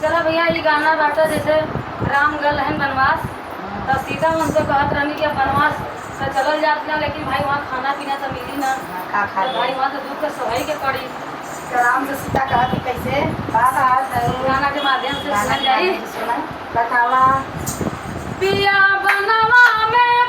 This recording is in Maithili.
चला भैया ये गाना बाटा जैसे राम गल है बनवास तो सीता उनसे कहत रहनी कि अब बनवास तो चलल जात ना, लेकिन भाई वहाँ खाना पीना तो मिली ना, का खा तो भाई वहाँ तो दुख के सही के पड़ी। तो राम से सीता कहा कि कैसे बात आज गाना के माध्यम से सुनल जाई। सुना बतावा पिया बनवा में